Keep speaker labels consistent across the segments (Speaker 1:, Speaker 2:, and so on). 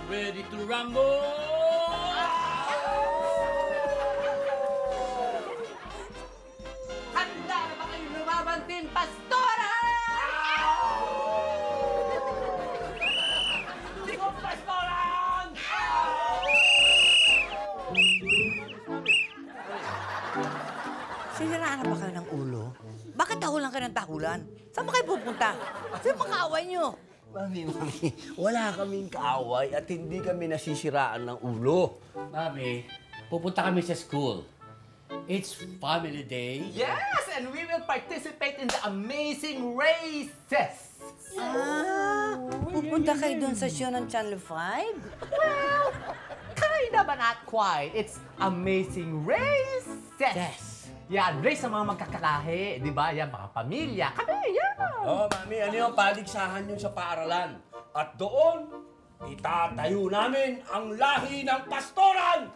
Speaker 1: Ready to rumble!
Speaker 2: Handa na ba kayong lumaban, Team Pastora? Team Pastoran!
Speaker 3: Siniraan na ba kayo ng ulo? Bakit tahulan kayo ng tahulan? Saan ba kayo pupunta? Sino mga kaaway nyo?
Speaker 4: Mami, wala kaming kaaway at hindi kami nasisiraan ng ulo.
Speaker 1: Mami, pupunta kami sa school. It's family day.
Speaker 2: Yes, and we will participate in the amazing races.
Speaker 3: Pupunta kayo doon sa show ng Channel 5?
Speaker 2: Well, kinda but not quite. It's amazing races.
Speaker 1: Yes.
Speaker 2: Yan, race sa mga magkakalahi, di ba? Yan, mga pamilya. Kami, yan.
Speaker 4: Oh, Mami, ano yung paligsahan yung sa paaralan? At doon, itatayo namin ang lahi ng pastoran!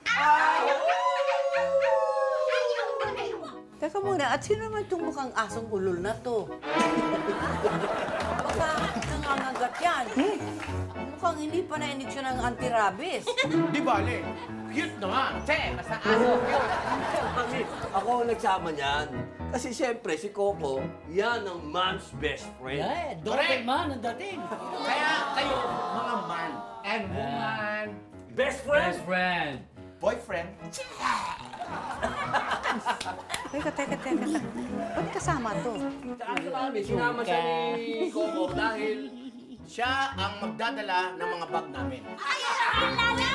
Speaker 3: Teka muna, at sino naman itong mukhang asong ulol na to? Baka nangangagat yan. Mukhang hindi pa na-injection ng anti-rabies.
Speaker 2: Di bale, cute naman. Che, basta aso, cute.
Speaker 4: Mami, ako ang nagsama niyan. Kasi siyempre, si Coco, yan ang man's best friend.
Speaker 1: Yeah,
Speaker 2: Correct.
Speaker 1: Doberman ang dating.
Speaker 2: Kaya kayo, mga man and woman,
Speaker 4: Best friend?
Speaker 1: Best friend.
Speaker 2: boyfriend,
Speaker 3: Teka. Ba't kasama to?
Speaker 4: Saan ka, Mami? Sinama siya ni Coco dahil
Speaker 5: Siya ang magdadala ng mga bag namin.
Speaker 6: Ay, alala!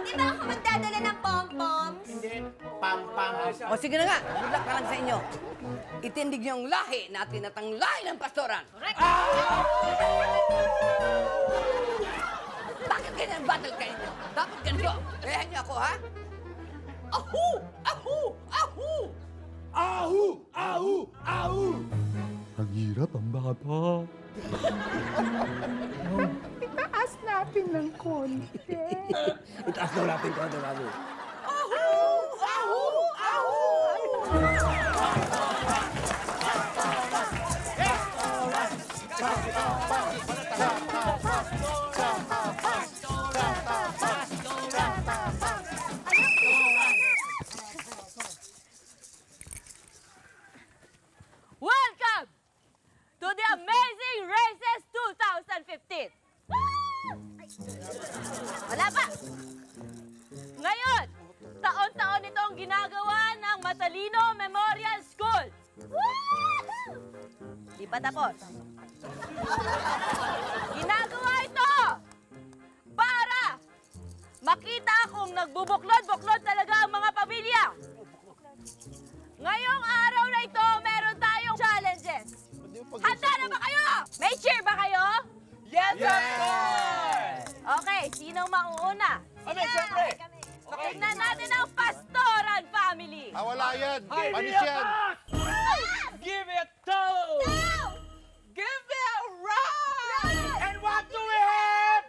Speaker 6: Di ba ako magdadala ng pom-poms?
Speaker 5: Hindi, pam-pam.
Speaker 3: O sige na nga, good luck na lang sa inyo. Itindig niyo ang lahi na tinatang lahi ng pastoran. Bakit ganyan battle kayo niyo? Dapat ganito. Gayahin niyo ako, ha? Ahu! Ahu! Ahu!
Speaker 4: Ahu! Ahu! Ahu!
Speaker 7: Ang hirap ang bata.
Speaker 8: Itaas natin ng konti.
Speaker 4: Itaas daw natin ko ito, Mami.
Speaker 3: Ahu! Ahu! Ahu!
Speaker 9: Welcome to the Amazing Races 2015! Wala pa! Ngayon, taon-taon itong ginagawa ng Matalino Memorial School. Di pa tapos. Ginagawa ito para makita kung nagbubuklod-buklod talaga ang mga pamilya. Ngayong araw na ito, meron tayong challenges. Handa na ba kayo? May cheer ba kayo?
Speaker 2: yes, of course!
Speaker 9: Okay, sinong mauuna?
Speaker 2: Kami, siyempre!
Speaker 9: Tingnan natin ang Pastoran family.
Speaker 7: Wala yan.
Speaker 2: Give me
Speaker 7: Panis
Speaker 2: a
Speaker 7: yan.
Speaker 2: pass! Give me a toe! Give me a ride! And what do we have?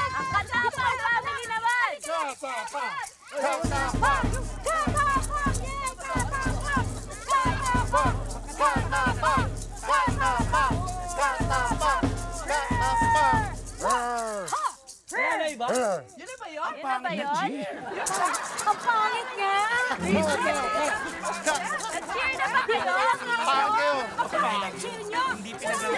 Speaker 9: Ang Katapang family naman.
Speaker 2: Yan na ba? Yan na ba yun?
Speaker 9: Yun na ba yun? Ang pangit niya. Nag-cheer na ba kayo?
Speaker 7: Pangit kayo.
Speaker 9: Cheer niyo.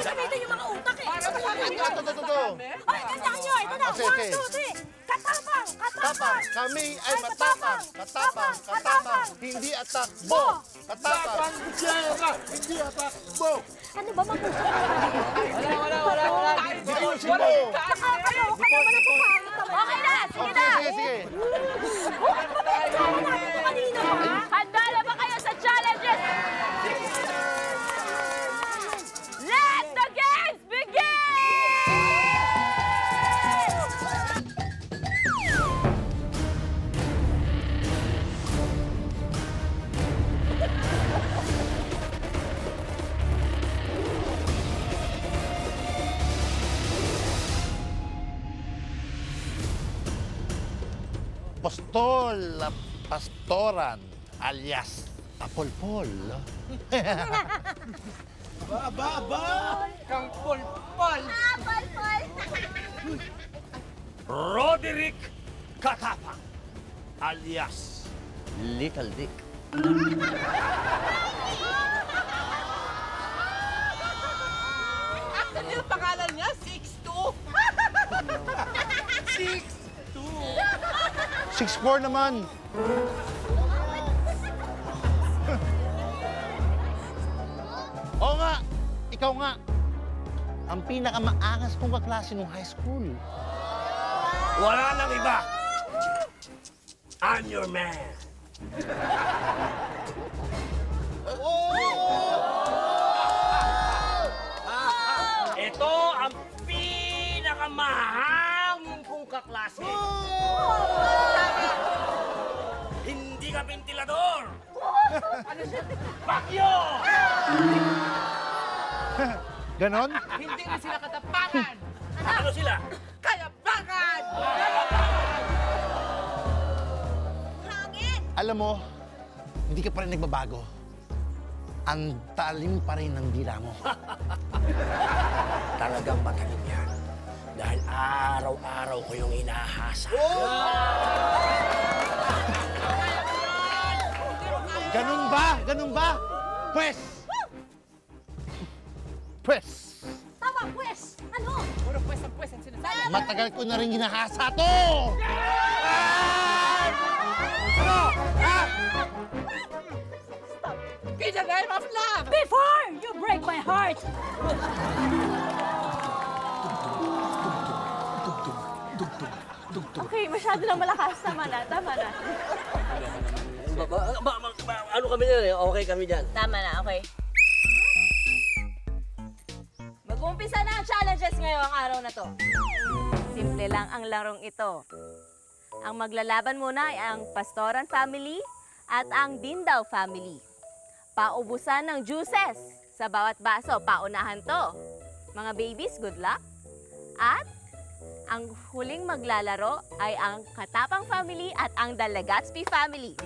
Speaker 9: Gamitin yung mga utak eh.
Speaker 7: Ito.
Speaker 9: Ay, ganda nyo. Ito na.
Speaker 7: Sige.
Speaker 9: 1, 2, 3. Katapang.
Speaker 7: Tapang. Kami ay matapang. Katapang. Hindi atakbo. Katapang. Hindi atakbo.
Speaker 9: Ano ba mga
Speaker 2: Wala.
Speaker 7: Ayusin mo.
Speaker 9: Nakakaloka naman ang pangit naman. Okay na. Sige na.
Speaker 7: Sige.
Speaker 9: Kanina ba? Handa na ba kayo sa challenges? Let the games begin!
Speaker 7: apostol, pastoran, alias apolpol.
Speaker 2: Kang pulpal.
Speaker 6: Pol.
Speaker 4: Roderick Katapang, alias
Speaker 1: Little Dick.
Speaker 3: Actually, yung pangalan niya, 6'2".
Speaker 7: 6'4" naman. Oo nga, ikaw nga. Ang pinakamaangas kong kaklase nung high school.
Speaker 4: Wala nang iba. I'm your man. Ito ang pinakamahangin kong kaklase. Hindi ka ventilador. Bakyo!
Speaker 7: Ganon?
Speaker 3: Hindi na sila katapangan.
Speaker 4: Ano sila?
Speaker 3: Kayabangan!
Speaker 6: Hangin.
Speaker 7: Alam mo, hindi ka pa rin nagbabago. Ang talim pa rin ng dila mo.
Speaker 4: Talagang matalim yan. Dahil araw-araw ko yung inahasa.
Speaker 7: Ganun ba? Ganun ba? Pwes! Pwes!
Speaker 6: Tama, pwes. Ano?
Speaker 3: Puro pwes ang sinasabi.
Speaker 7: Matagal ko na rin ginahasa to! Ano? Ha?
Speaker 3: In the name of love!
Speaker 9: Before you break my heart! Okay, masyado lang malakas. Tama na.
Speaker 1: Ano kami dyan eh? Okay kami dyan.
Speaker 9: Tama na, okay. Mag-uumpisa na ang challenges ngayong araw na to. Simple lang ang larong ito. Ang maglalaban muna ay ang Pastoran family at ang Dindaw family. Paubusan ng juices sa bawat baso. Paunahan to. Mga babies, good luck. At ang huling maglalaro ay ang Katapang family at ang Dalagatsby family.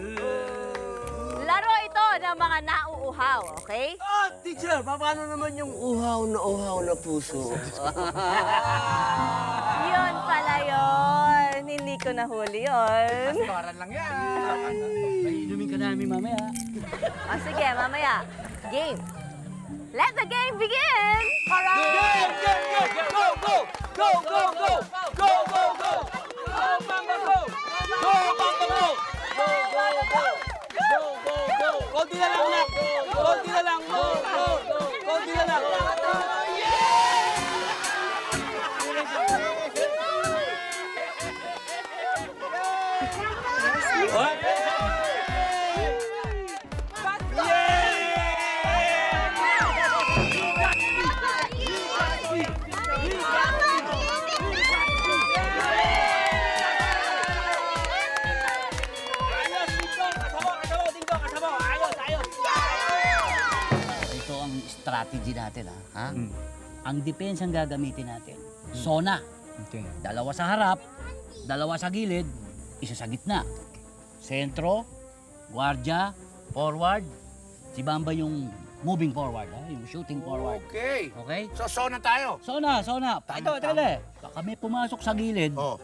Speaker 9: Laro ito ng mga nauuhaw, okay?
Speaker 1: Ah, teacher, paano naman yung uhaw na puso?
Speaker 9: Yun pala yun. Hindi ko nahuli yun.
Speaker 3: Pastoran lang yan.
Speaker 1: May inumin ka namin mamaya.
Speaker 9: O sige, mamaya. Game. Let the game begin!
Speaker 2: Game! Go! Go! Go! Go! Go! Go! Go! Go! Go, Bamba, go! Go, Bamba, go! Go! Go! Go! Go! Go! Go! Konti na lang, Nak! Konti na lang! Go! Go! Go! Konti na lang!
Speaker 1: Ito ang strategy natin, ha? Ang depensa ang gagamitin natin. Sona.
Speaker 2: Okay.
Speaker 1: Dalawa sa harap, dalawa sa gilid, isa sa gitna. Sentro, guardia, forward. Si Bamba yung moving forward, ha? Yung shooting forward.
Speaker 5: Okay.
Speaker 1: Okay?
Speaker 5: So, sona tayo.
Speaker 1: Sona. Ito, tele. Baka may pumasok sa gilid,
Speaker 7: Oh.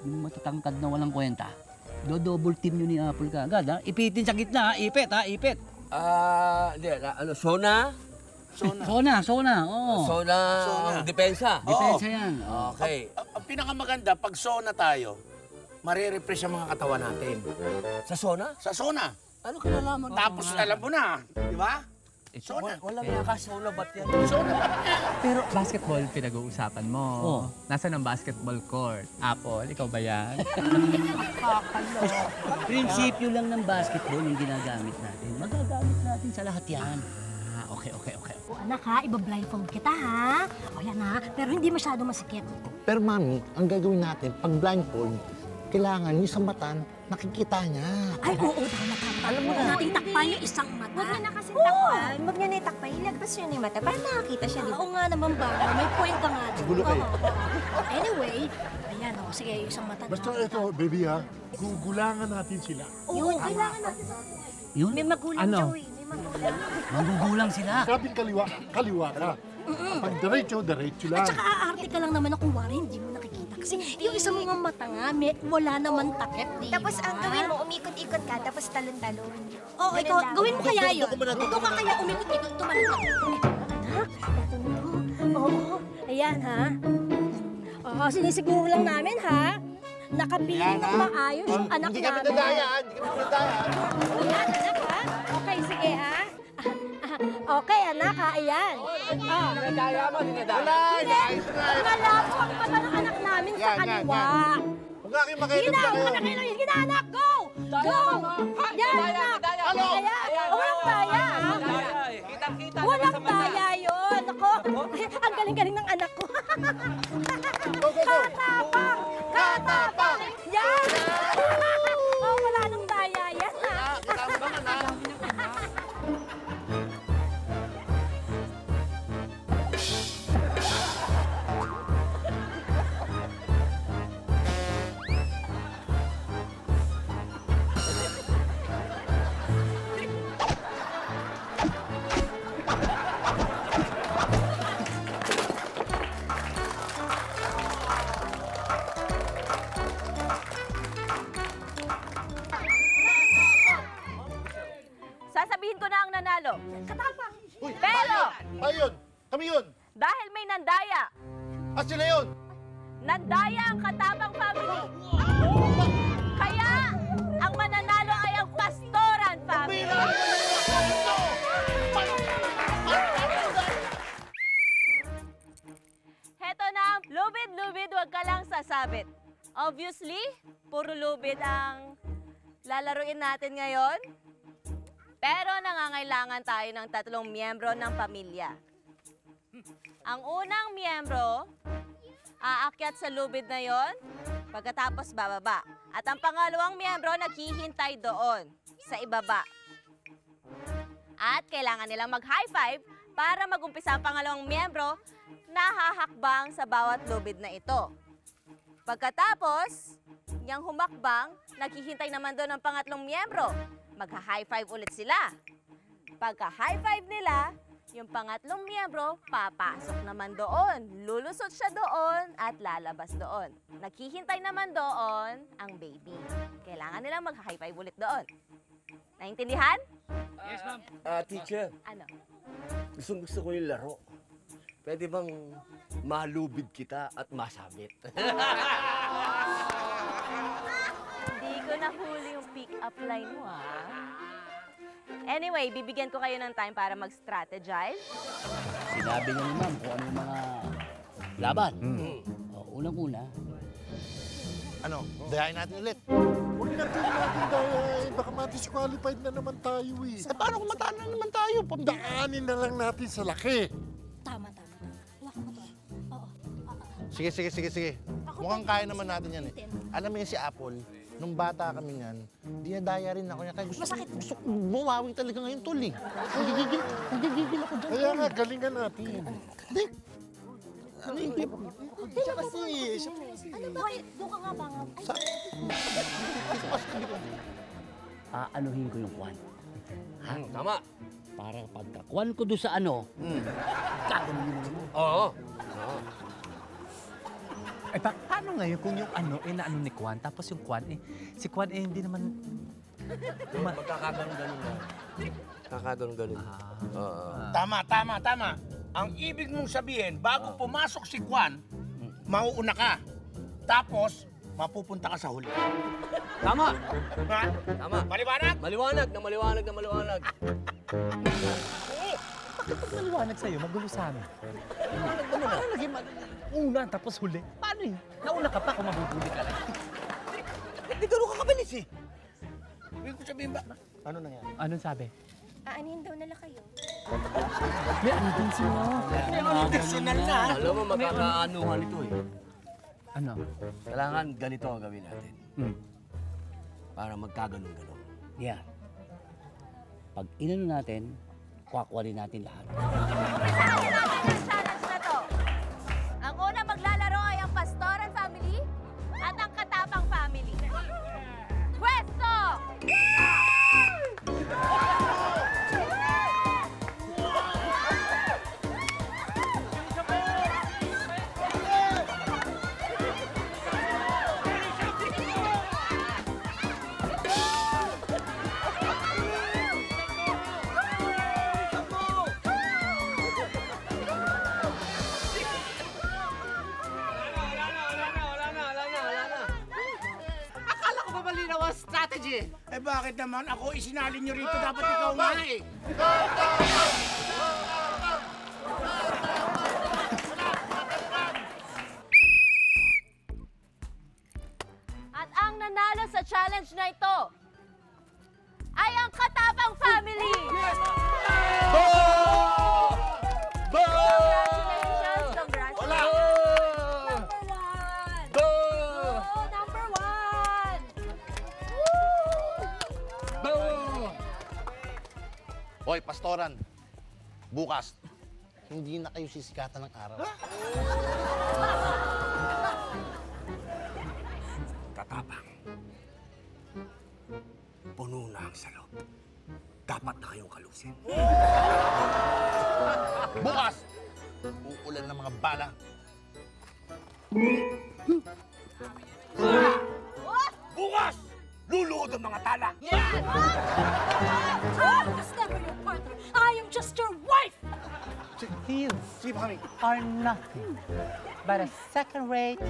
Speaker 1: yung matatangkad na walang kwenta. Do-double team yun ni Apple ka agad, ha? Ipitin sa gitna, ha? Ipit, ha? Ipit.
Speaker 2: Sona?
Speaker 1: Sona, oo.
Speaker 5: Sona.
Speaker 2: Depensa.
Speaker 1: Depensa yan.
Speaker 5: Okay. Ang pinakamaganda, pag sona tayo, marirefresh ang mga katawan natin.
Speaker 2: Sa Sona?
Speaker 5: Sa sona.
Speaker 2: Ano kinalaman?
Speaker 5: Tapos alam mo na, di ba? Sona.
Speaker 2: Walang nakasona ba't yan?
Speaker 5: Sona.
Speaker 10: Pero basketball pinag-uusapan mo.
Speaker 1: Oo.
Speaker 10: Nasaan ang basketball court? Apple, ikaw ba yan?
Speaker 1: Prinsipyo lang ng basketball yung ginagamit natin. Magagamit natin sa lahat yan. Okay.
Speaker 6: O anak ha, iba-blindfold kita ha. O yan ha, pero hindi masyado masikip.
Speaker 7: Pero mami, ang gagawin natin, pag blindfold, kailangan yung sambatan Nakikita niya.
Speaker 6: Ay, oo, tama. Alam mo na. Natin takpan yung isang mata. Huwag niya na kasi takpan. Huwag niya na itakpan. Ilagpas niya yung mata para makakita siya, di ba? Oo nga naman ba? May point ka nga doon.
Speaker 7: Gulo kayo.
Speaker 6: Anyway, ayan o. Sige, yung isang mata.
Speaker 11: Basta ito, baby ha, gugulangan natin sila.
Speaker 6: Oo, kailangan natin.
Speaker 1: Yun?
Speaker 6: May magulang,
Speaker 10: Ano?
Speaker 6: Joey. May magulang.
Speaker 1: Magugulang sila.
Speaker 11: Sabing kaliwa, kaliwa ka. Pag diretso, diretso lang.
Speaker 6: At saka aarte ka lang naman kung wari, hindi mo nakikita. Kasi yung isang mga mata nga, wala naman takip, di
Speaker 12: Tapos ang gawin mo, umikot-ikot ka, tapos talon-talon.
Speaker 6: Oo,
Speaker 12: Ganun
Speaker 6: ikaw,
Speaker 12: lang.
Speaker 6: gawin mo kaya yun.
Speaker 7: Doon
Speaker 6: Ikaw ka kaya umikot-ikot, tumalon. Anak, eto na po. Oo, ayan ha. Oo, sinisiguro lang namin ha. Nakapiling ng maayos yung anak
Speaker 7: Hindi
Speaker 6: namin.
Speaker 7: kami nadaya, hindi kami nadaya.
Speaker 6: Ayan, anak ha. Okay, sige ha. Okay, anak ha, ayan. Oh.
Speaker 2: Dinadaya mo, dinadaya.
Speaker 7: Wala, ayos na.
Speaker 6: Malabo ang mata ng anak namin sa
Speaker 7: Yan, yan,
Speaker 6: kaliwa.
Speaker 7: Huwag nga kayo makialam
Speaker 6: Sige na,
Speaker 7: kayo.
Speaker 6: huwag ka na kayo. Sige na, anak, go! Go! Yan, anak. Ayan. Walang daya, ha?
Speaker 2: Kitang-kita naman
Speaker 6: Walang
Speaker 2: sa mata.
Speaker 6: daya yun. Ako, ang galing-galing ng anak ko.
Speaker 7: Go, go, go.
Speaker 6: Katapang! Katapang! Yan! Oh, wala nang daya yan, ha?
Speaker 9: Sasabihin ko na ang nanalo.
Speaker 6: Katapang!
Speaker 7: Uy,
Speaker 9: Pero,
Speaker 7: ayun, kami yun.
Speaker 9: dahil may nandaya,
Speaker 7: Ah, sila yun.
Speaker 9: nandaya ang Katapang family. Kaya, ang mananalo ay ang Pastoran family. Heto na, lubid-lubid, huwag ka lang sasabit. Obviously, puro lubid ang lalaruin natin ngayon. Pero nangangailangan tayo ng 3 miyembro ng pamilya. Ang unang miyembro, aakyat sa lubid na yon, pagkatapos bababa. At ang pangalawang miyembro, naghihintay doon, sa ibaba. At kailangan nilang mag-high five para mag-umpisa ang pangalawang miyembro na hahakbang sa bawat lubid na ito. Pagkatapos, niyang humakbang, naghihintay naman doon ang pangatlong miyembro. Magha-high five ulit sila. Pagka-high five nila, yung pangatlong miyembro, papasok naman doon. Lulusot siya doon at lalabas doon. Naghihintay naman doon ang baby. Kailangan nilang mag-high five ulit doon. Naintindihan?
Speaker 4: Yes, ma'am. Teacher,
Speaker 9: Ano?
Speaker 4: gusto ko yung laro. Pwede bang malubid kita at masabit?
Speaker 9: Hindi ko nahuli yung pick-up line mo, ha? Anyway, bibigyan ko kayo ng time para mag-strategize.
Speaker 1: Sinabi niya ni ma'am kung ano yung mga laban. Unang-una,
Speaker 7: Ano, dayain natin ulit.
Speaker 11: Huwag natin dahil baka ma-disqualified na naman tayo eh.
Speaker 7: Eh, paano kung mataan na naman tayo?
Speaker 11: Daanin na lang natin sa laki.
Speaker 6: Tama. Wala ka to. Oo.
Speaker 7: Sige. Mukhang kaya naman natin yan eh. Alam mo yun si Apple, nung bata kami yan, dinadaya rin ako niya. Kaya gusto ko bumawi talaga ngayon, tol eh. Nagigigil ako dyan.
Speaker 11: Kaya nga, galingan natin.
Speaker 7: Hindi.
Speaker 6: Hindi kasi. Ano ba? Doon ka nga ba?
Speaker 1: aanuhin ko yung kwan. Ha?
Speaker 4: Tama.
Speaker 1: Para pagkakwan ko doon sa ano, gagawin mo naman.
Speaker 4: Oo.
Speaker 10: Eh, paano ngayon kung yung ano, eh, naano ni Kwan, tapos yung Kwan, eh, si Kwan, eh, hindi naman...
Speaker 4: Magkakaganon-ganon na. Kakaganon-ganon.
Speaker 5: Tama. Ang ibig mong sabihin, bago pumasok si Kwan, mauuna ka. Tapos, mapupunta ka sa huli.
Speaker 4: Tama.
Speaker 5: Ha?
Speaker 4: Tama.
Speaker 5: Maliwanag?
Speaker 4: Maliwanag na maliwanag.
Speaker 10: Bakit pag maliwanag sa'yo, magulo sa amin? Paano naging una, tapos huli? Paano yun? Nauna ka pa kung mabuhuli ka lang.
Speaker 5: Hindi ganun ka kabilis eh. Ibig ko sabihin ba?
Speaker 7: Ano nangyari?
Speaker 10: Anong sabi?
Speaker 12: Aanin daw nila kayo.
Speaker 10: May ano din sila.
Speaker 5: Personal na.
Speaker 4: Alam mo, magkakaanuhan ito eh.
Speaker 10: Ano?
Speaker 4: Kailangan ganito ang gawin natin. para magkaganon-ganon.
Speaker 1: Yeah. Pag inano natin, kwakwarin natin lahat.
Speaker 9: Umpisahan natin ang challenge na to. Ang unang maglalaro ay ang Pastoran family at ang Katapang family. Pwesto!
Speaker 3: Akala ko ba malinaw ang strategy?
Speaker 5: Eh bakit naman? Ako isinalin nyo rito. Dapat ikaw nga eh.
Speaker 9: At ang nanalo sa challenge na ito ay ang Katapang family! Congratulations! Congratulations! Number one!
Speaker 7: Hoy, Pastoran, bukas, hindi na kayo sisikatan ng araw.
Speaker 4: Katapang. Puno na ang salop. Dapat na kayong kalusin.
Speaker 7: Bukas, uulan ng mga bala.
Speaker 4: Bukas! Luluhod ang mga tala!
Speaker 6: I was never your partner. I am just your wife.
Speaker 10: You are nothing but a second-rate,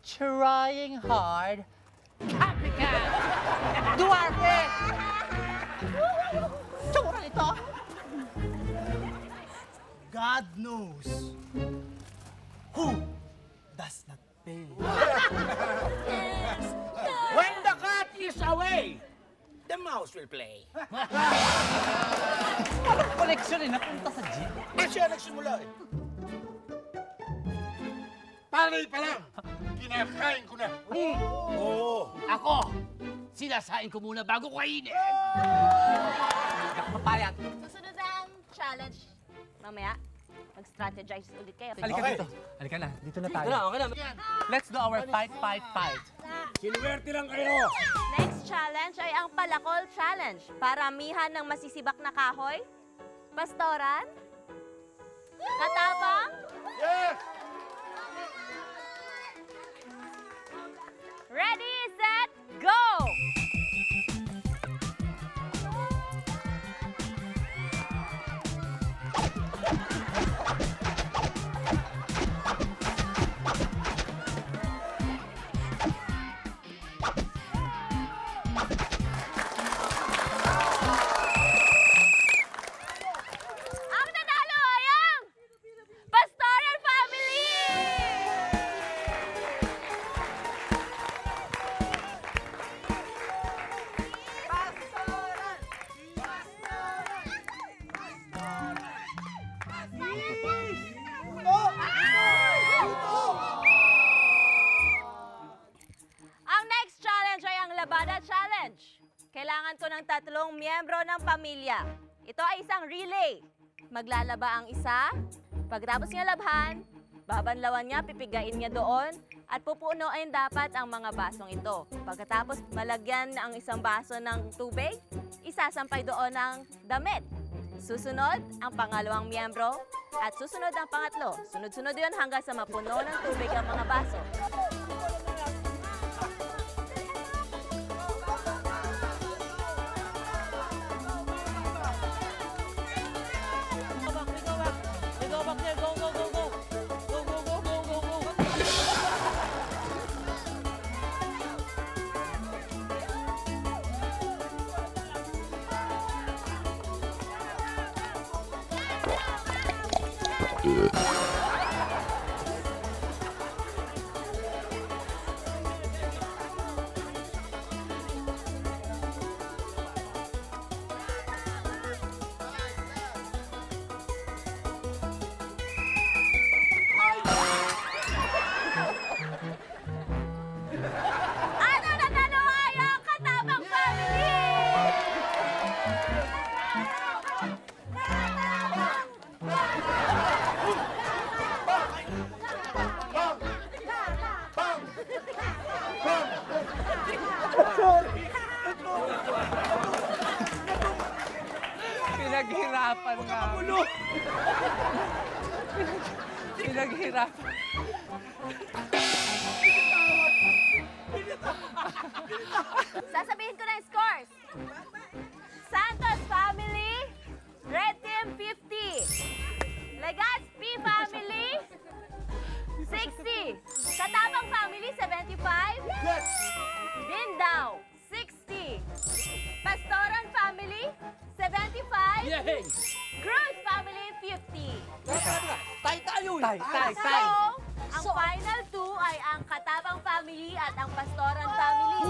Speaker 10: trying hard copycat! Duarte! Tsura ito!
Speaker 5: God knows who does not pay. When the cat is away, the mouse will play.
Speaker 10: Anong koleksyon napunta sa jeep?
Speaker 5: Siya nagsimula eh.
Speaker 11: Panay pa lang! Kinakain ko na!
Speaker 1: Oo. Ako, sinasain ko muna bago kainin.
Speaker 3: Hindi ako papayag.
Speaker 9: Susunod ang challenge. Mamaya, mag-strategize ulit kayo.
Speaker 10: Halika dito. Halika na. Dito na tayo.
Speaker 3: Okay na.
Speaker 10: Let's do our fight.
Speaker 4: Sinuwerte lang kayo!
Speaker 9: Next challenge ay ang Palakol Challenge. Paramihan ng masisibak na kahoy. Pastoran? Katapang?
Speaker 11: Yes!
Speaker 9: Ready, set, go! Ang nanalo ay ang Pastoran family! Ang next challenge ay ang Labada Challenge. Kailangan ko ng 3 miyembro ng pamilya. Ito ay isang relay. Maglalaba ang isa, pagkatapos niya labhan, babanlawan niya, pipigain niya doon, at pupunuin dapat ang mga basong ito. Pagkatapos malagyan ang isang baso ng tubig, isasampay doon ang damit. Susunod ang pangalawang miyembro at susunod ang pangatlo. Sunod-sunod yun hanggang sa mapuno ng tubig ang mga baso.
Speaker 2: Pinaghirapan nga. Pinaghirapan.
Speaker 9: Sasabihin ko na yung scores. Santos Family, Red Team 50. Legazpi Family, 60. Katapang Family, 75. Dindaw, 60. Pastoran Family, 75.
Speaker 2: Yay!
Speaker 9: Cruz Family, 50.
Speaker 3: Tayo eh.
Speaker 9: So, ang final two ay ang Katapang Family at ang Pastoran Family.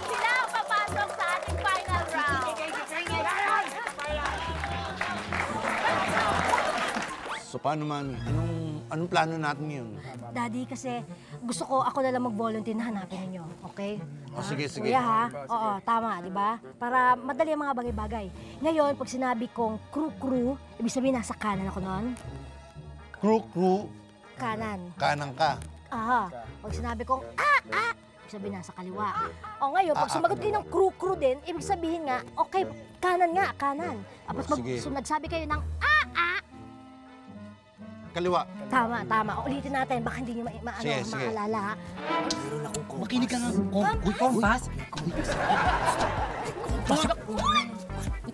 Speaker 9: Sila ang papasok sa ating final round.
Speaker 7: So paano, Mami? Anong plano natin ngayon?
Speaker 6: Daddy, kasi gusto ko ako na lang mag-volunteer na hanapin ninyo, okay?
Speaker 7: O, sige.
Speaker 6: Kuya ha? Oo, tama, di ba? Para madali ang mga bagay-bagay. Ngayon, pag sinabi kong crew, ibig sabihin nasa kanan ako noon?
Speaker 7: Crew.
Speaker 6: Kanan.
Speaker 7: Kanan ka.
Speaker 6: Aha. Pag sinabi kong ibig sabihin nasa kaliwa. O ngayon, pag sumagot kayo ng crew din, ibig sabihin nga, okay, kanan. Tapos pag
Speaker 7: Sige.
Speaker 6: nagsabi kayo ng
Speaker 7: Kaliwa.
Speaker 6: Tama. Ulitin natin, baka hindi nyo
Speaker 7: Sige.
Speaker 6: maalala ha.
Speaker 1: Makinig ka nga.
Speaker 10: Kompas?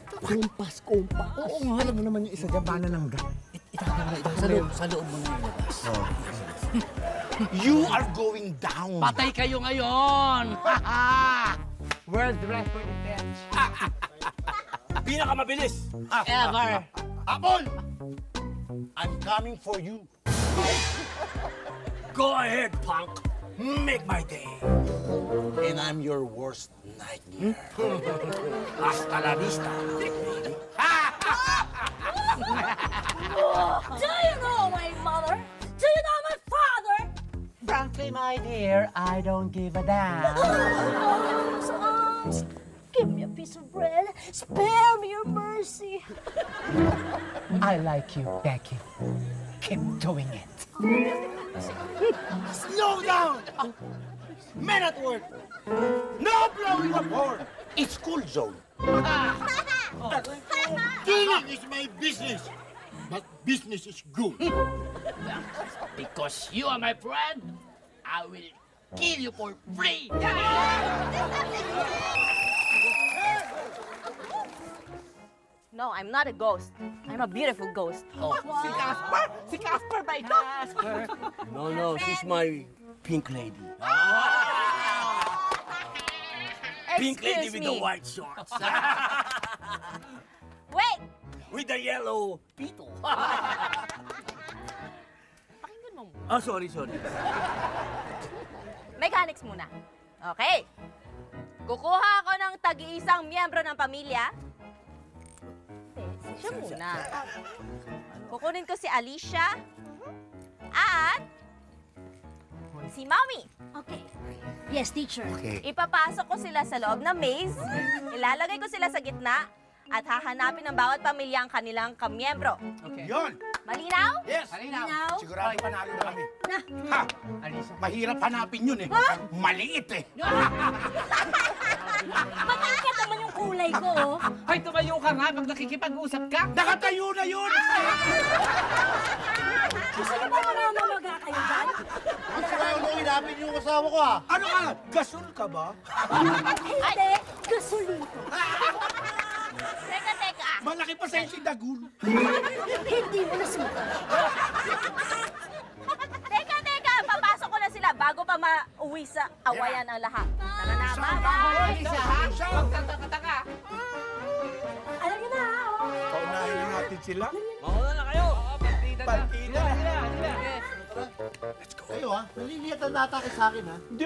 Speaker 11: Kompas. Oo nga, alam mo naman yung isa dyan, bala ng gat.
Speaker 1: Sa loob mo na ilabas.
Speaker 11: You are going down.
Speaker 1: Patay kayo ngayon!
Speaker 2: World record attempt.
Speaker 4: Pinakamabilis!
Speaker 1: Ever!
Speaker 11: Apple! I'm coming for you.
Speaker 4: Go ahead, punk! Make my day!
Speaker 11: And I'm your worst nightmare.
Speaker 4: Hasta la vista!
Speaker 6: Do you know my mother? Do you know my father?
Speaker 10: Frankly, my dear, I don't give a damn.
Speaker 6: Arms, give me a piece of bread. Spare me your mercy.
Speaker 10: I like you, Becky. Keep doing it.
Speaker 11: Slow down! Men at work! No blowing of horn! It's school zone. Killing is my business, but business is good.
Speaker 1: Because you are my friend, I will kill you for free!
Speaker 9: No, I'm not a ghost. I'm a beautiful ghost.
Speaker 1: Oh.
Speaker 2: Si Casper ba ito?
Speaker 4: No, she's my pink lady. Pink lady
Speaker 9: Excuse
Speaker 4: with
Speaker 9: me.
Speaker 4: the white shorts.
Speaker 9: Wait!
Speaker 4: With the yellow pito.
Speaker 9: Pakinggan mo.
Speaker 4: Sorry.
Speaker 9: Mechanics muna. Okay. Kukuha ako ng tag-iisang miyembro ng pamilya. Siya muna. Kukunin ko si Alicia at si Mommy.
Speaker 6: Okay. Yes, teacher.
Speaker 9: Ipapasok ko sila sa loob ng maze, ilalagay ko sila sa gitna, at hahanapin ng bawat pamilya ang kanilang kamiyembro.
Speaker 11: Yon!
Speaker 9: Malinaw?
Speaker 11: Yes!
Speaker 6: Malinaw?
Speaker 11: Sigurado panalo na kami.
Speaker 6: Na.
Speaker 11: Ha! Mahirap hanapin yun eh. Maliit eh.
Speaker 6: Matakat naman yung kulay ko, oh.
Speaker 2: Ay, tumayo ka nga pag nakikipag-usap ka.
Speaker 11: Nakatayo na yun!
Speaker 6: Gusto niyo ba mamamaga kayo dyan?
Speaker 11: Gusto kayo nung hinapin yung asawa ko ha? Ano ka? Gasol ka ba?
Speaker 6: Hindi, gasolina.
Speaker 9: Teka.
Speaker 11: Malaki pa sa si Dagul.
Speaker 6: Hindi mo na suka.
Speaker 9: Teka. Papasok ko na sila bago pa mauwi sa awayan ang lahat. Tara na, bye-bye.
Speaker 2: Alicia, ha? Huwag tataka.
Speaker 6: Alam niyo na, oh.
Speaker 11: Paunahin na natin sila.
Speaker 4: Mauna na kayo!
Speaker 11: Partida na.
Speaker 2: Sila.
Speaker 11: Let's go. Kayo ha? Naliliyat ang natake sa akin ha?
Speaker 4: Hindi!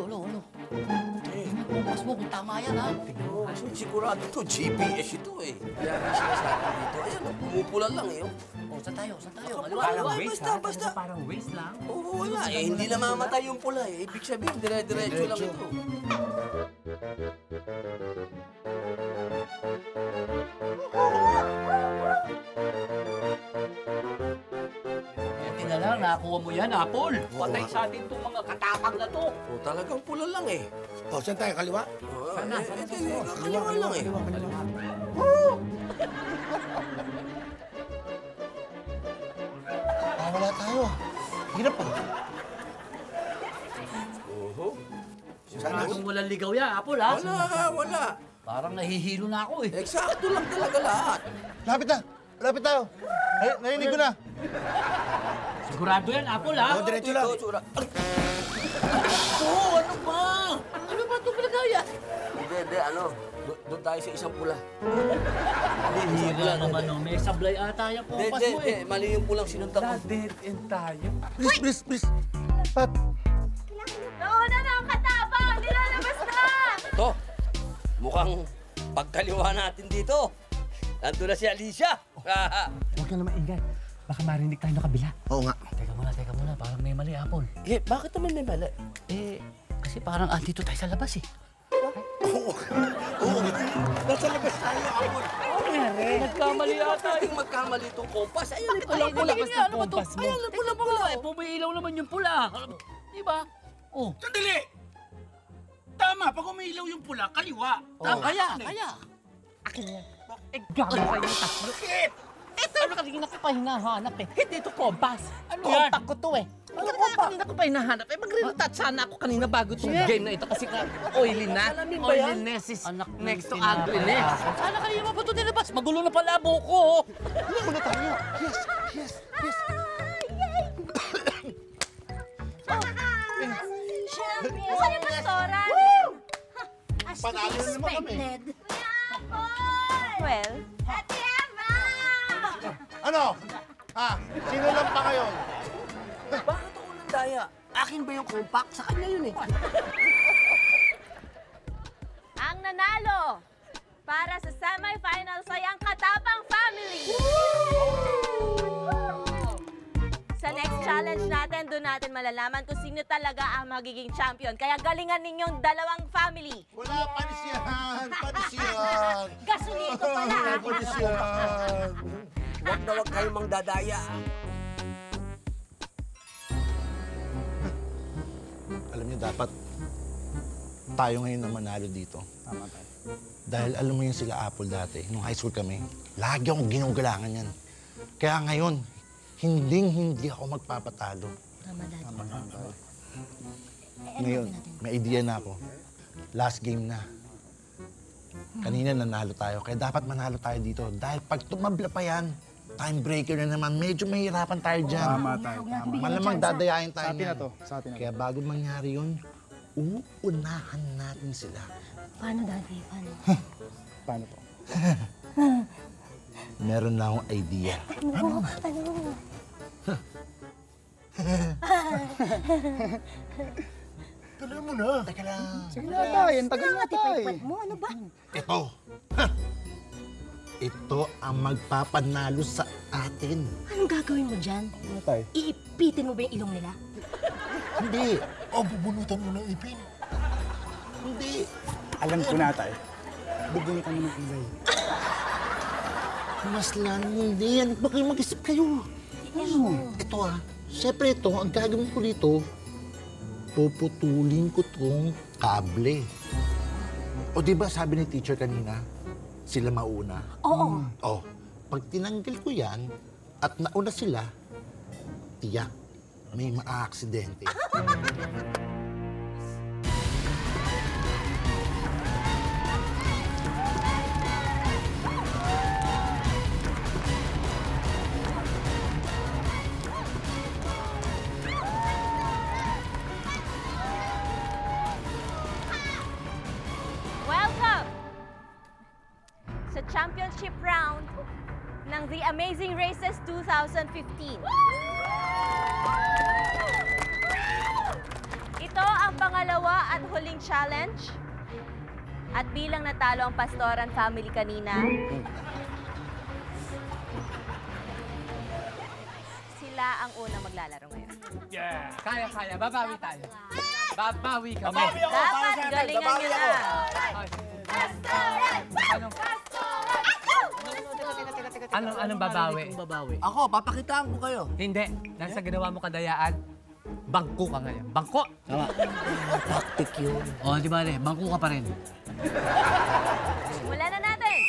Speaker 1: Ano? Bukas mo kung tama yan, ha?
Speaker 3: Sigurado to, GPS ito eh. Kaya nga sinasabi dito, ayan, pumupula lang eh.
Speaker 1: O, saan tayo?
Speaker 2: Parang
Speaker 3: Ay,
Speaker 2: waste,
Speaker 3: basta.
Speaker 2: ha? Parang waste lang.
Speaker 3: Oo, wala eh. Hindi namamatay yung pula eh. Ibig sabihin, dire-diretso lang ito.
Speaker 1: nakuha mo yan, Apple? Patay sa atin itong mga katapang na to.
Speaker 4: O, talagang pula lang eh.
Speaker 5: O, saan tayo? Kaliwa?
Speaker 4: Sana? Kaliwa lang eh.
Speaker 7: Wala tayo. Hirap pa.
Speaker 1: Sana kung walang ligaw yan, Apple, ha?
Speaker 4: Wala.
Speaker 1: Parang nahihilo na ako, eh.
Speaker 4: Eksakto lang talaga lahat.
Speaker 7: Lapit na. Lapit tayo. Narinig ko na.
Speaker 1: Sigurado yan, Apple, ha?
Speaker 5: O, diretso lang.
Speaker 1: Ano ba? Ano ba ito pinagaya?
Speaker 4: Hindi, doon tayo sa isang pula.
Speaker 1: Hira naman, no? May sablay ata yung kompas mo, eh.
Speaker 4: Mali yung pulang sinuntan ko.
Speaker 10: Dead end tayo.
Speaker 7: Please. Pat.
Speaker 9: Nauna na ang katapang! Nilalabas na!
Speaker 4: Ito, mukhang pagkaliwa natin dito. Nandun na si Alicia.
Speaker 10: Huwag ka na maingay. Baka marinig tayo na kabila.
Speaker 7: Oo nga.
Speaker 1: Teka muna. Parang may mali, Apple.
Speaker 4: Bakit naman may mali?
Speaker 1: Kasi parang andito tayo sa labas, eh.
Speaker 5: Nasa labas tayo, Apple.
Speaker 1: Nagkamali ata, eh.
Speaker 4: Magkamali itong kompas. Ayan,
Speaker 10: Pulang-pula kasi ng kompas mo.
Speaker 1: Ayan, pula-pula. Eh, pumiilaw naman yung pula. Diba? Oh.
Speaker 5: Sandali! Tama, pag umilaw yung pula, kaliwa.
Speaker 1: Kaya.
Speaker 10: Akin yan. Gago kayo yung tatlo.
Speaker 5: Bakit?
Speaker 10: Ito ano kanina ko pa hinahanap eh. Hindi ito kompas.
Speaker 1: Ano yan?
Speaker 10: Compact ko to eh. Ano kanina ko pa hinahanap eh. Magre-retouch sana ako kanina bago itong game na ito kasi oily na. Oiliness is next to ugliness.
Speaker 1: Sana kanina pa ito nilabas. Magulo na pala buko.
Speaker 7: Hindi mo na tayo. Yes.
Speaker 9: Champion! Saan yung pastoran?
Speaker 6: As
Speaker 7: Panalo na naman kami.
Speaker 6: expected.
Speaker 9: Well,
Speaker 6: Ate Eva!
Speaker 7: Ano? Sino lang pa ngayon?
Speaker 4: Bakit ako ng daya? Akin ba yung compact? Sa kanya yun eh.
Speaker 9: ang nanalo para sa semifinals ay ang Katapang Family! Sa next challenge natin, doon natin malalaman kung sino talaga ang magiging champion. Kaya galingan ninyong dalawang family.
Speaker 7: Wala, panis yan.
Speaker 6: Gasolito pala.
Speaker 7: Panis yan.
Speaker 4: Huwag na huwag kayong mangdadaya.
Speaker 7: Alam niyo, dapat tayo ngayon na manalo dito.
Speaker 10: Tama tayo.
Speaker 7: Dahil alam mo yun sila Apple dati, nung high school kami, lagi akong ginugalangan yan. Kaya ngayon, hindi ako magpapatalo.
Speaker 6: Tama dati.
Speaker 7: Ngayon, may idea na ako. Last game na. Kanina nanalo tayo, kaya dapat manalo tayo dito. Dahil pag tumabla pa yan, time breaker na naman, medyo mahirapan tayo dyan.
Speaker 10: Tama tayo.
Speaker 7: Malamang dadayain tayo
Speaker 10: Sa atin na
Speaker 7: niyan.
Speaker 10: to. Sa atin na to.
Speaker 7: Kaya bago mangyari yun, uunahan natin sila.
Speaker 6: Paano, Daddy? Paano?
Speaker 10: Paano to?
Speaker 7: Meron na akong idea.
Speaker 6: Ano?
Speaker 7: Tuloy mo na. Teka lang.
Speaker 10: Sige na tayo. Tagal na tayo.
Speaker 6: Mo, ano ba?
Speaker 7: Ito. Ito ang magpapanalo sa atin.
Speaker 6: Anong gagawin mo dyan?
Speaker 10: Ano tayo?
Speaker 6: Iipitin mo ba yung ilong nila?
Speaker 7: Hindi. O, bubunutan mo ng ipin. Hindi.
Speaker 10: Alam ko na tayo. Bubunutan mo ng ilay.
Speaker 7: Mas lang hindi yan. Baka mag-isip kayo. Ito Siyempre ito, ang gagawin ko dito, puputulin ko tong kable. O di ba sabi ni teacher kanina, sila mauna?
Speaker 6: Oo.
Speaker 7: O, pag tinanggal ko yan at nauna sila, tiyak, may maa-aksidente.
Speaker 9: Welcome sa championship round ng The Amazing Races 2015. Ito ang pangalawa at huling challenge. At bilang natalo ang Pastoran family kanina, sila ang unang maglalaro ngayon.
Speaker 10: Yeah! Kaya. Babawi tayo. Babawi kami.
Speaker 9: Dapat galingan nyo na.
Speaker 10: Pastoran! Pastoran! Anong babawi?
Speaker 3: Ako, papakitaan ko kayo.
Speaker 10: Hindi. Dahil sa ginawa mo kadayaan, bangko ka ngayon. Bangko!
Speaker 1: Tama.
Speaker 3: Tactic yun.
Speaker 1: O, di ba, bangko ka pa rin.
Speaker 9: Simulan na natin!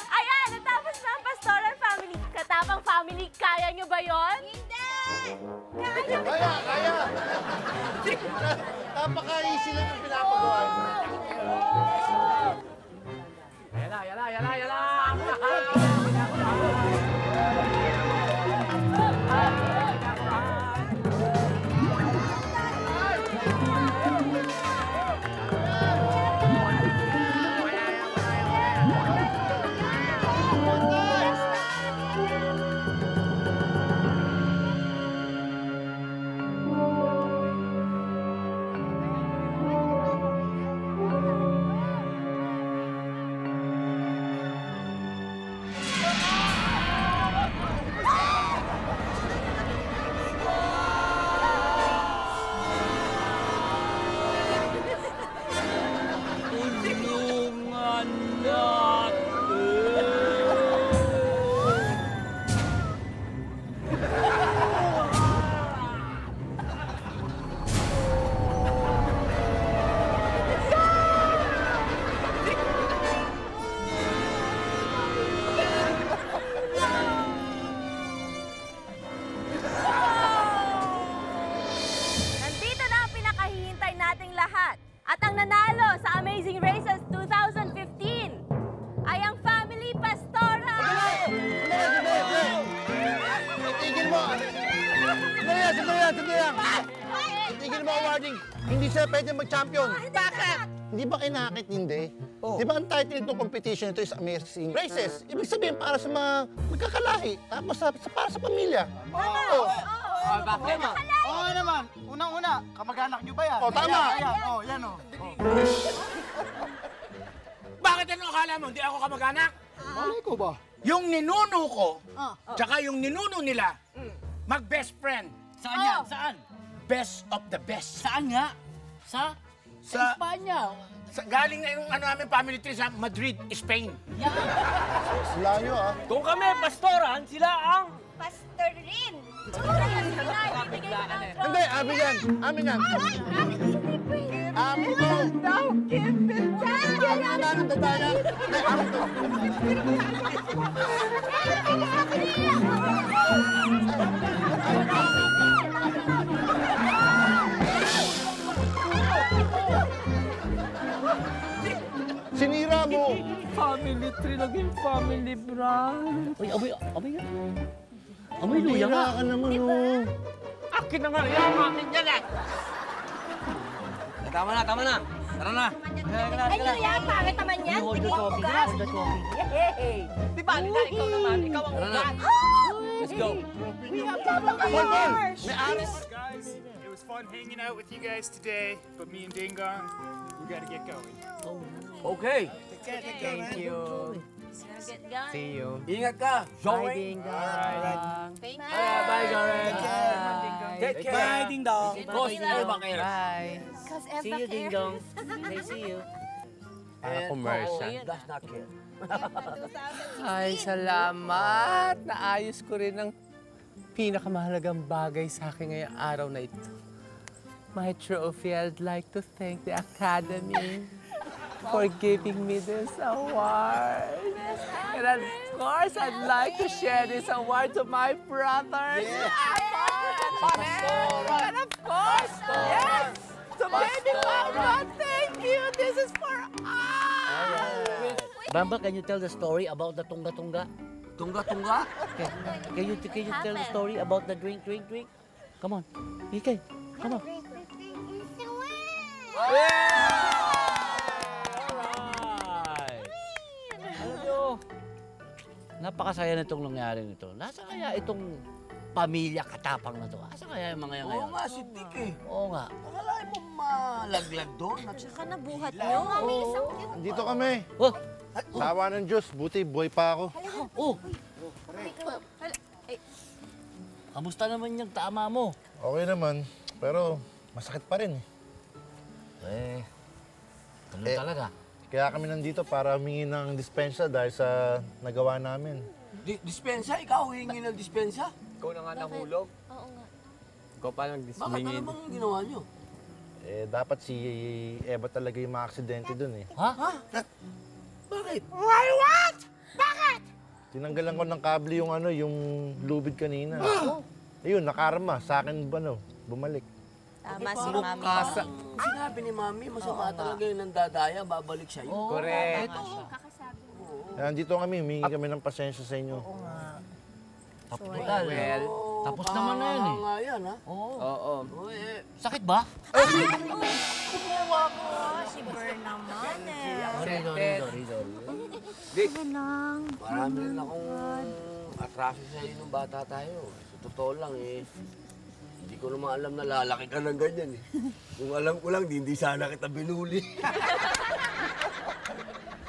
Speaker 9: Ayan, natapos na ang Pastoral Family. Katapang Family, kaya nyo ba yon? Hindi!
Speaker 7: Kaya! Napaka-easy lang yung pinapagawa.
Speaker 10: Yala!
Speaker 9: Nandito na ang pinakahihintay nating lahat. At ang nanalo sa Amazing Races 2015 ay ang Family Pastoral!
Speaker 7: Tigil mo! Sandali lang! Tigil mo, awarding! Hindi sila pwede mag-champion.
Speaker 9: Bakit?
Speaker 7: Hindi ba kayo nakakintindi? Di ba ang title ng competition ito is Amazing Races? Ibig sabihin para sa mga magkakalahi, tapos para sa pamilya. Oo.
Speaker 10: Bakit?
Speaker 11: Oo naman. Unang-una, kamag-anak nyo ba yan?
Speaker 7: Oh, tama.
Speaker 11: Yan o.
Speaker 5: Bakit ano akala mo? Hindi ako kamag-anak?
Speaker 11: Malay ko ba?
Speaker 5: Yung ninuno ko, tsaka yung ninuno nila, mag-best friend.
Speaker 1: Saan yan? Saan?
Speaker 5: Best of the best.
Speaker 1: Saan nga? Sa Espanya.
Speaker 5: Galing na yung namin family tree sa Madrid, Spain.
Speaker 7: Layo ah.
Speaker 2: Kung kami pastoran, sila ang...
Speaker 12: Pastor rin.
Speaker 7: Hindi, amin yan. Amin yan. Amin to. Amin na ng dadaya. Hindi, amin to. Sinira mo.
Speaker 2: Family tree, naging family brand.
Speaker 1: Uy, amoy yan. Amoy luya nga.
Speaker 7: Sinira ka naman oh.
Speaker 2: Akin na nga, yung akin yan eh.
Speaker 3: Tama na. Tara na.
Speaker 6: Ay, luya, pangit naman yan.
Speaker 1: Order coffee. Order coffee.
Speaker 6: Yay!
Speaker 2: Di ba, Lina, ikaw naman, ikaw ang ugat.
Speaker 3: Let's go.
Speaker 7: May aris.
Speaker 13: Guys, it was fun hanging out with you guys today, but me and Dingong, we gotta get going.
Speaker 3: Okay.
Speaker 10: Thank you. See you.
Speaker 3: Ingat ka. Zoe.
Speaker 9: Thank you.
Speaker 3: Bye, Zoe. Take care.
Speaker 2: Bye, Ding Dong.
Speaker 3: Cos Evaqueros.
Speaker 10: Bye.
Speaker 1: See you, Ding Dong. They see you.
Speaker 10: Para commercial.
Speaker 3: That's not kid.
Speaker 10: Ay, salamat. Naayos ko rin ang pinakamahalagang bagay sa akin ngayong araw na ito. My trophy, I'd like to thank the Academy for giving me this award. And of course, I'd like to share this award to my brothers, Apple and Monero. And of course, yes, to So, baby Bamba, thank you. This is for us.
Speaker 1: Bamba, can you tell the story about the tunga-tunga?
Speaker 4: Tunga-tunga?
Speaker 1: Can you tell the story about the drink? Come on, Ikay, come on. Alright! Alam nyo, napakasaya na itong nangyari nito. Nasa kaya itong pamilya katapang na to? Asa kaya yung mga yan ngayon?
Speaker 4: Oo nga, si Dick eh.
Speaker 1: Oo nga.
Speaker 4: Akalain mo malaglag doon.
Speaker 9: Tsaka nabuhat nyo.
Speaker 7: Dito kami.
Speaker 1: Oh!
Speaker 7: Sawa ng Diyos, buti buhay pa ako.
Speaker 1: Oh! Kamusta naman yung tama mo?
Speaker 7: Okay naman, pero masakit pa rin.
Speaker 1: Ganun talaga.
Speaker 7: Kaya kami nandito para humingi ng dispensa dahil sa nagawa namin.
Speaker 4: Dispensa? Ikaw hingi ng dispensa?
Speaker 10: Ikaw na nga nahulog.
Speaker 9: Oo nga.
Speaker 10: Ikaw pa lang
Speaker 4: Bakit? Ano bang ginawa nyo?
Speaker 7: Dapat si Eva talaga yung mga-aksidente dun eh.
Speaker 1: Ha?
Speaker 4: Bakit?
Speaker 8: Why what? Bakit?
Speaker 7: Tinanggalan ko ng kable yung yung lubid kanina. Ayun, nakarma. Sa akin bumalik.
Speaker 9: Tama si Mami.
Speaker 4: Sinabi ni Mami, masama talaga yung nandadaya, babalik sa'yo.
Speaker 10: Correct.
Speaker 7: Kaya nandito kami, humingi kami ng pasensya sa inyo.
Speaker 1: Tapos naman na yun eh.
Speaker 4: nga yan, ha?
Speaker 10: Oo.
Speaker 1: Sakit ba?
Speaker 9: Kumawa ko. Si Bern naman eh.
Speaker 4: Dick, marami rin akong atraso sa'yo nung bata tayo. Sa totoo lang hindi ko naman alam na lalaki ka ng ganyan eh. Kung alam ko lang, hindi sana kita binuli.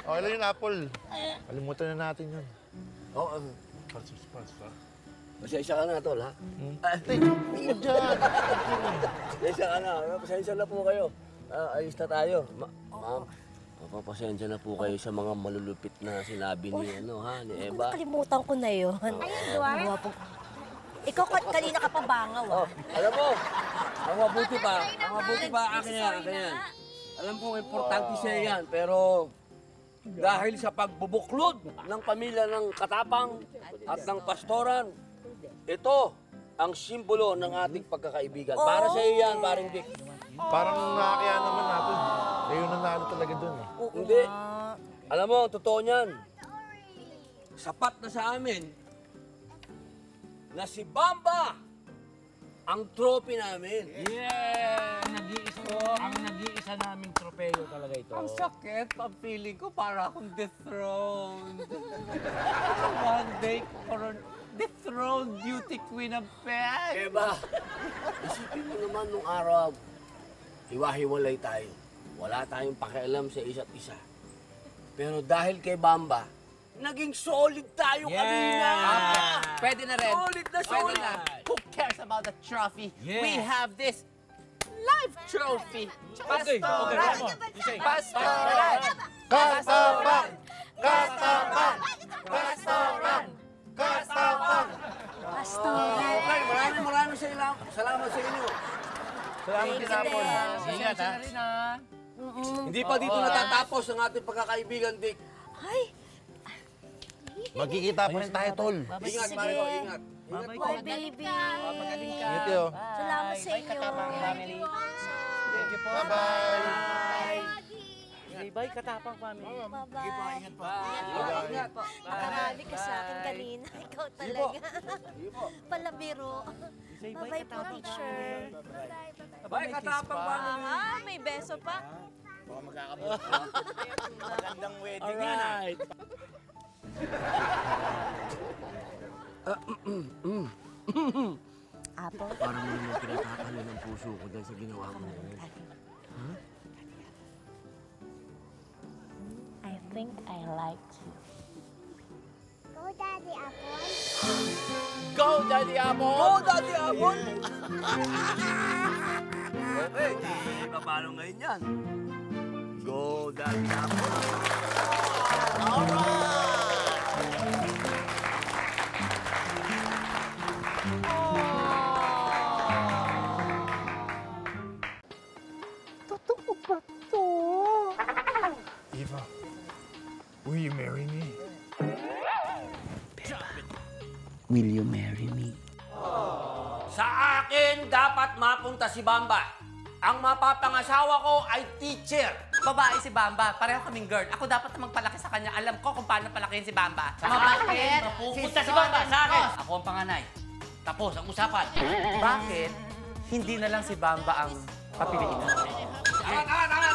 Speaker 7: Okay lang yun, Apple. Kalimutan na natin yun.
Speaker 4: Oo. Pasensya ka na, Tol, ha?
Speaker 7: Tingnan dyan.
Speaker 4: Pasensya ka na. Pasensya na po kayo. Ayos na tayo. Ma'am, papasensya na po kayo sa mga malulupit na sinabi ni Eva.
Speaker 6: Nakalimutan ko na yun. Ikaw kanina ka pa bangaw,
Speaker 4: Alam mo, ang mabuti pa, akin yan. Alam ko, importante siya yan, pero dahil sa pagbubuklod ng pamilya ng Katapang at ng Pastoran, ito ang simbolo ng ating pagkakaibigan. Para sa iyo yan, paring Dick.
Speaker 7: Parang nakakaya naman natin. Ayun nanalo talaga dun eh.
Speaker 4: Hindi. Alam mo, totoo niyan. Sapat na sa amin na si Bamba ang trophy namin.
Speaker 1: Yeah! Ang nag-iisa naming tropeyo talaga ito.
Speaker 10: Ang sakit. Ang feeling ko para akong dethroned. One day, dethroned beauty queen of pet.
Speaker 4: Eva, isipin mo naman nung araw, hiwa-hiwalay tayo. Wala tayong pakialam sa isa't isa. Pero dahil kay Bamba, naging solid tayo kanina!
Speaker 10: Pwede na rin.
Speaker 4: Solid na solid!
Speaker 10: Who cares about the trophy?
Speaker 1: Yeah.
Speaker 10: We have this life trophy.
Speaker 1: Okay, come on.
Speaker 10: Pastoran!
Speaker 7: Katapang! Katapang! Pastoran! Katapang!
Speaker 4: Okay, maraming salamat sa inyo.
Speaker 7: Salamat din, Apple.
Speaker 1: Ingat ha.
Speaker 4: Hindi pa dito natatapos ang ating pagkakaibigan, Dick.
Speaker 7: Magkikita pa rin tayo, Tol.
Speaker 4: Ingat, Mario, ingat.
Speaker 6: Bye, baby.
Speaker 7: Ingat kayo.
Speaker 6: Salamat sa inyo.
Speaker 1: Thank you po.
Speaker 7: Bye-bye.
Speaker 1: Bye, Katapang family.
Speaker 6: Bye-bye.
Speaker 4: Ingat pa.
Speaker 6: Ingat po. Nakarami ka sa akin kanina. Ikaw talaga. Palabiro. Bye-bye po, teacher.
Speaker 4: Bye, Katapang family.
Speaker 9: May beso pa.
Speaker 11: Baka magkakabuti. Magandang wedding yan, ha?
Speaker 1: Alright.
Speaker 6: Apple?
Speaker 4: Parang mo naman pinapakalo ng puso ko dahil sa ginawa ko ngayon.
Speaker 6: I think I like you.
Speaker 12: Go, Daddy Apple.
Speaker 10: Go, Daddy Apple!
Speaker 4: Go, Daddy Apple! Okay, paano ngayon yan? Go, Daddy Apple!
Speaker 8: Totoo ba to?
Speaker 13: Eva, will you marry me?
Speaker 1: Will you marry me?
Speaker 4: Sa akin dapat mapunta si Bamba.
Speaker 3: Ang mapapangasawa ko ay teacher.
Speaker 14: Babae si Bamba, pareho kaming girl. Ako dapat na magpalaki sa kanya. Alam ko kung paano palakihin si Bamba.
Speaker 1: Bakit? Mapupunta si Bamba sa akin. Ako ang panganay. Tapos ang usapan.
Speaker 14: Bakit hindi na lang si Bamba ang papiliin natin?
Speaker 3: Tama!